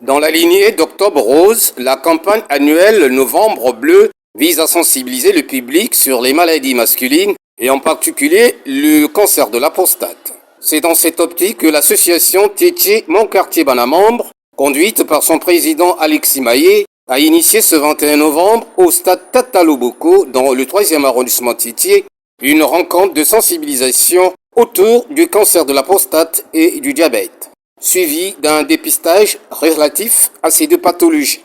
Dans la lignée d'Octobre Rose, la campagne annuelle Novembre Bleu vise à sensibiliser le public sur les maladies masculines et en particulier le cancer de la prostate. C'est dans cette optique que l'association Tétié Mon Quartier Banamambre, conduite par son président Alexis Maillet, a initié ce 21 novembre au stade Tataloboko, dans le 3e arrondissement Tétié, une rencontre de sensibilisation autour du cancer de la prostate et du diabète, suivi d'un dépistage relatif à ces deux pathologies.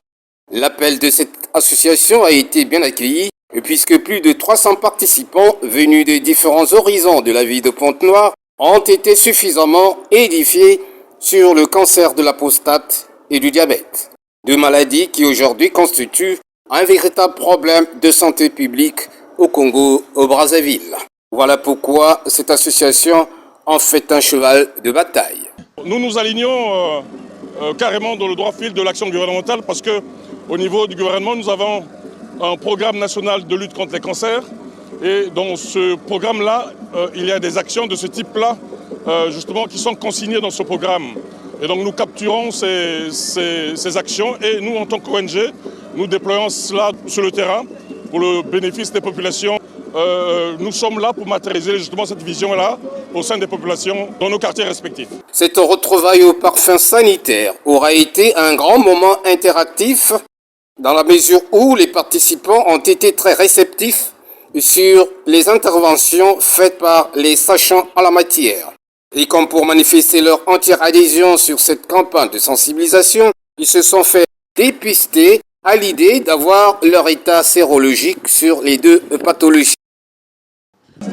L'appel de cette association a été bien accueilli puisque plus de 300 participants venus de différents horizons de la ville de Pointe-Noire ont été suffisamment édifiés sur le cancer de la prostate et du diabète, deux maladies qui aujourd'hui constituent un véritable problème de santé publique au Congo, au Brazzaville. Voilà pourquoi cette association en fait un cheval de bataille. Nous nous alignons carrément dans le droit fil de l'action gouvernementale parce qu'au niveau du gouvernement, nous avons un programme national de lutte contre les cancers. Et dans ce programme-là, il y a des actions de ce type-là, justement, qui sont consignées dans ce programme. Et donc nous capturons ces actions et nous, en tant qu'ONG, nous déployons cela sur le terrain pour le bénéfice des populations. Nous sommes là pour matérialiser justement cette vision-là au sein des populations dans nos quartiers respectifs. Cette retrouvaille au parfum sanitaire aura été un grand moment interactif dans la mesure où les participants ont été très réceptifs sur les interventions faites par les sachants en la matière. Et comme pour manifester leur entière adhésion sur cette campagne de sensibilisation, ils se sont fait dépister à l'idée d'avoir leur état sérologique sur les deux pathologies.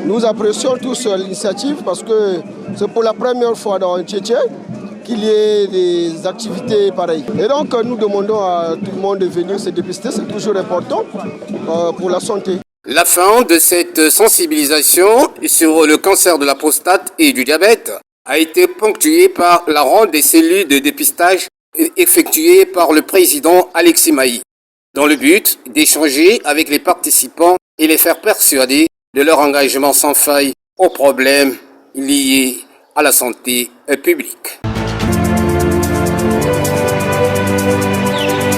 Nous apprécions tous l'initiative parce que c'est pour la première fois dans Tétié qu'il y ait des activités pareilles. Et donc nous demandons à tout le monde de venir se dépister, c'est toujours important pour la santé. La fin de cette sensibilisation sur le cancer de la prostate et du diabète a été ponctuée par la ronde des cellules de dépistage effectuée par le président Alexis Maillet, dans le but d'échanger avec les participants et les faire persuader de leur engagement sans faille aux problèmes liés à la santé publique.